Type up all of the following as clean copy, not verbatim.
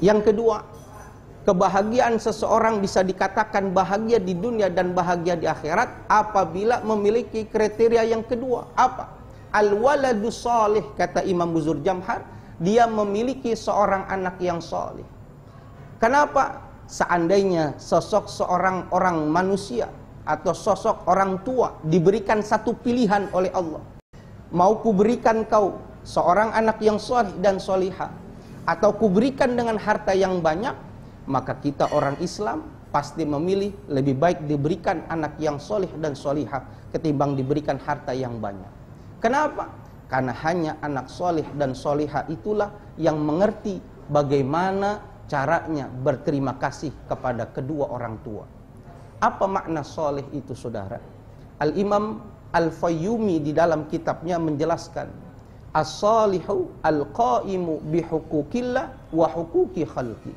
Yang kedua, kebahagiaan seseorang bisa dikatakan bahagia di dunia dan bahagia di akhirat apabila memiliki kriteria yang kedua. Apa? Al-waladu salih, kata Imam Buzur Jamhar, dia memiliki seorang anak yang salih. Kenapa? Seandainya sosok seorang orang manusia atau sosok orang tua diberikan satu pilihan oleh Allah, mau kuberikan kau seorang anak yang salih dan salihah, atau kuberikan dengan harta yang banyak, maka kita orang Islam pasti memilih lebih baik diberikan anak yang salih dan salihah ketimbang diberikan harta yang banyak. Kenapa? Karena hanya anak salih dan salihah itulah yang mengerti bagaimana caranya berterima kasih kepada kedua orang tua. Apa makna salih itu, saudara? Al-Imam Al-Fayyumi di dalam kitabnya menjelaskan, as-salihu al-qaimu bihuquqillah wa huquqi khalqi.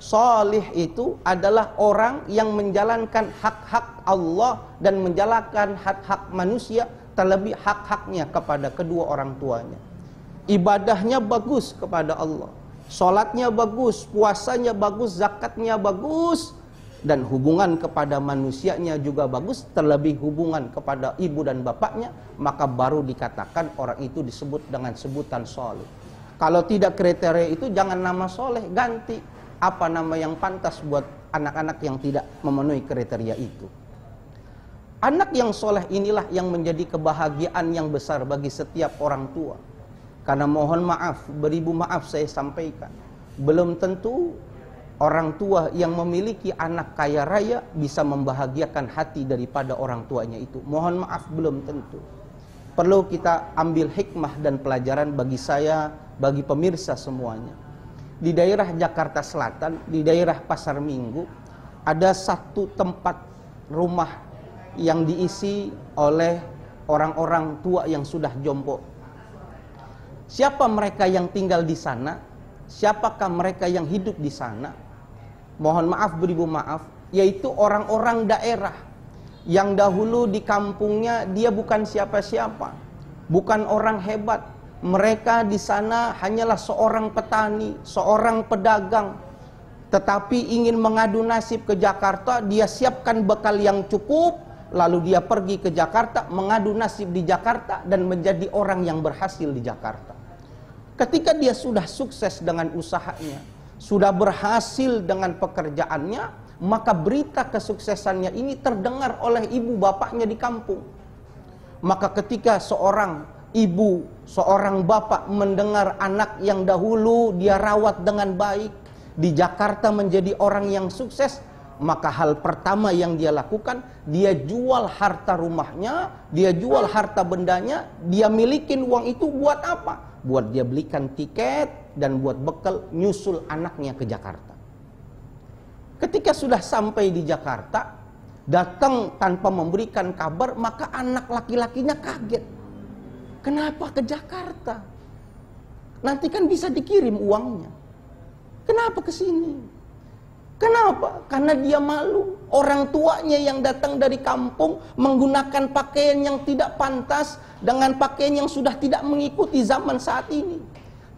Salih itu adalah orang yang menjalankan hak-hak Allah dan menjalankan hak-hak manusia, terlebih hak-haknya kepada kedua orang tuanya. Ibadahnya bagus kepada Allah, sholatnya bagus, puasanya bagus, zakatnya bagus, dan hubungan kepada manusianya juga bagus, terlebih hubungan kepada ibu dan bapaknya, maka baru dikatakan orang itu disebut dengan sebutan saleh. Kalau tidak kriteria itu, jangan nama saleh, ganti apa nama yang pantas buat anak-anak yang tidak memenuhi kriteria itu. Anak yang soleh inilah yang menjadi kebahagiaan yang besar bagi setiap orang tua. Karena mohon maaf, beribu maaf saya sampaikan, belum tentu orang tua yang memiliki anak kaya raya bisa membahagiakan hati daripada orang tuanya itu. Mohon maaf, belum tentu. Perlu kita ambil hikmah dan pelajaran bagi saya, bagi pemirsa semuanya. Di daerah Jakarta Selatan, di daerah Pasar Minggu, ada satu tempat rumah yang diisi oleh orang-orang tua yang sudah jompo. Siapa mereka yang tinggal di sana? Siapakah mereka yang hidup di sana? Mohon maaf, beribu maaf, yaitu orang-orang daerah yang dahulu di kampungnya dia bukan siapa-siapa, bukan orang hebat. Mereka di sana hanyalah seorang petani, seorang pedagang, tetapi ingin mengadu nasib ke Jakarta. Dia siapkan bekal yang cukup, lalu dia pergi ke Jakarta, mengadu nasib di Jakarta, dan menjadi orang yang berhasil di Jakarta. Ketika dia sudah sukses dengan usahanya, sudah berhasil dengan pekerjaannya, maka berita kesuksesannya ini terdengar oleh ibu bapaknya di kampung. Maka ketika seorang ibu, seorang bapak mendengar anak yang dahulu dia rawat dengan baik di Jakarta menjadi orang yang sukses, maka hal pertama yang dia lakukan, dia jual harta rumahnya, dia jual harta bendanya, dia milikin uang itu buat apa? Buat dia belikan tiket dan buat bekal nyusul anaknya ke Jakarta. Ketika sudah sampai di Jakarta, datang tanpa memberikan kabar, maka anak laki-lakinya kaget. Kenapa ke Jakarta? Nanti kan bisa dikirim uangnya. Kenapa ke sini? Kenapa? Karena dia malu. Orang tuanya yang datang dari kampung menggunakan pakaian yang tidak pantas, dengan pakaian yang sudah tidak mengikuti zaman saat ini.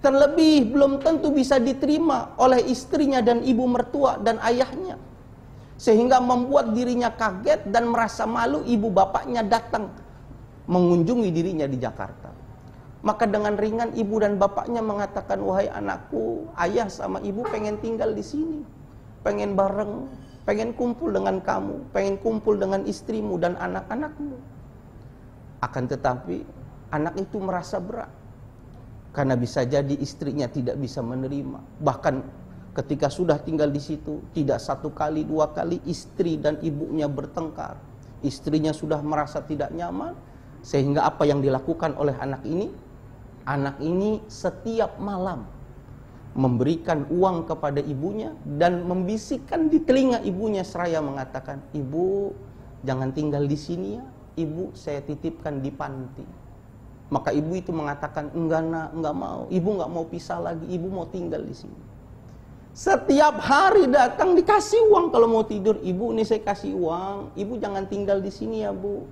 Terlebih belum tentu bisa diterima oleh istrinya dan ibu mertua dan ayahnya. Sehingga membuat dirinya kaget dan merasa malu. Ibu bapaknya datang mengunjungi dirinya di Jakarta. Maka dengan ringan ibu dan bapaknya mengatakan, wahai anakku, ayah sama ibu pengen tinggal di sini, pengen bareng, pengen kumpul dengan kamu, pengen kumpul dengan istrimu dan anak-anakmu. Akan tetapi anak itu merasa berat, karena bisa jadi istrinya tidak bisa menerima. Bahkan ketika sudah tinggal di situ, tidak satu kali, dua kali istri dan ibunya bertengkar. Istrinya sudah merasa tidak nyaman, sehingga apa yang dilakukan oleh anak ini? Anak ini setiap malam memberikan uang kepada ibunya dan membisikkan di telinga ibunya seraya mengatakan, ibu jangan tinggal di sini ya, ibu saya titipkan di panti. Maka ibu itu mengatakan, enggak nak, enggak mau, ibu enggak mau pisah lagi, ibu mau tinggal di sini. Setiap hari datang dikasih uang kalau mau tidur, ibu ini saya kasih uang, ibu jangan tinggal di sini ya bu,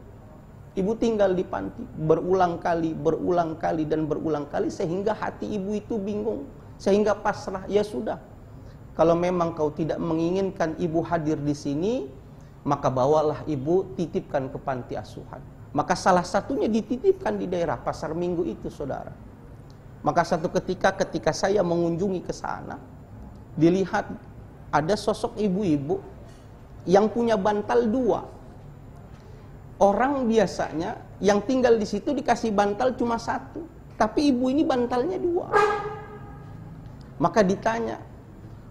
ibu tinggal di panti. Berulang kali dan berulang kali, sehingga hati ibu itu bingung, sehingga pasrah, ya sudah, kalau memang kau tidak menginginkan ibu hadir di sini, maka bawalah ibu, titipkan ke panti asuhan. Maka salah satunya dititipkan di daerah Pasar Minggu itu, saudara. Maka satu ketika saya mengunjungi ke sana, dilihat ada sosok ibu-ibu yang punya bantal 2. Orang biasanya yang tinggal di situ dikasih bantal cuma 1, tapi ibu ini bantalnya 2. Maka ditanya,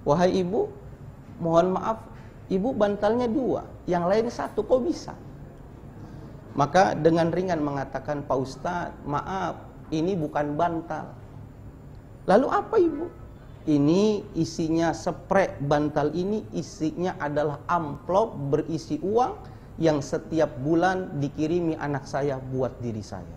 wahai ibu, mohon maaf, ibu bantalnya 2, yang lain 1, kok bisa? Maka dengan ringan mengatakan, Pak Ustadz, maaf, ini bukan bantal. Lalu apa ibu? Ini isinya sprek, bantal ini isinya adalah amplop berisi uang yang setiap bulan dikirimi anak saya buat diri saya.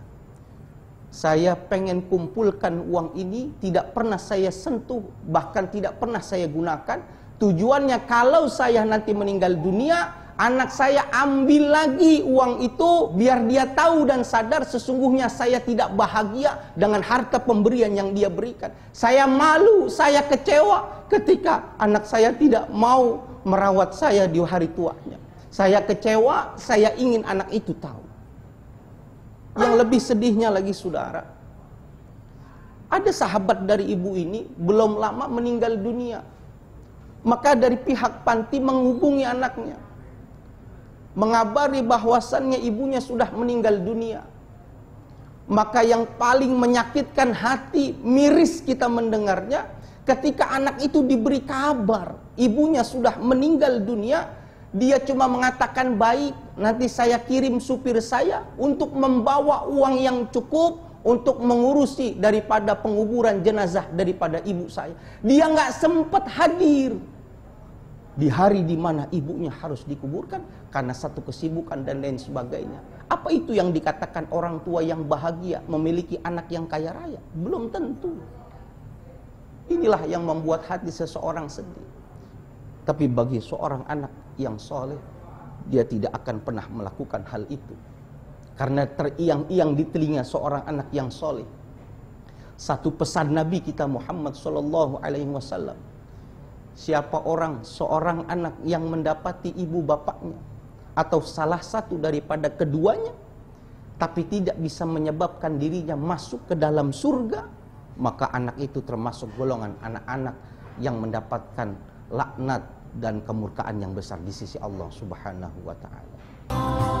Saya pengen kumpulkan uang ini, tidak pernah saya sentuh, bahkan tidak pernah saya gunakan. Tujuannya kalau saya nanti meninggal dunia, anak saya ambil lagi uang itu, biar dia tahu dan sadar sesungguhnya saya tidak bahagia dengan harta pemberian yang dia berikan. Saya malu, saya kecewa ketika anak saya tidak mau merawat saya di hari tuanya. Saya kecewa, saya ingin anak itu tahu. Yang lebih sedihnya lagi, saudara, ada sahabat dari ibu ini belum lama meninggal dunia. Maka dari pihak panti menghubungi anaknya, mengabari bahwasannya ibunya sudah meninggal dunia. Maka yang paling menyakitkan hati, miris kita mendengarnya, ketika anak itu diberi kabar ibunya sudah meninggal dunia, dia cuma mengatakan, baik, nanti saya kirim supir saya untuk membawa uang yang cukup untuk mengurusi daripada penguburan jenazah daripada ibu saya. Dia nggak sempat hadir di hari di mana ibunya harus dikuburkan karena satu kesibukan dan lain sebagainya. Apa itu yang dikatakan orang tua yang bahagia memiliki anak yang kaya raya? Belum tentu. Inilah yang membuat hati seseorang sedih. Tapi bagi seorang anak yang soleh, dia tidak akan pernah melakukan hal itu. Karena teriang-iang di telinga seorang anak yang soleh satu pesan Nabi kita Muhammad SAW. Siapa seorang anak yang mendapati ibu bapaknya atau salah satu daripada keduanya, tapi tidak bisa menyebabkan dirinya masuk ke dalam surga, maka anak itu termasuk golongan anak-anak yang mendapatkan laknat dan kemurkaan yang besar di sisi Allah Subhanahu wa ta'ala.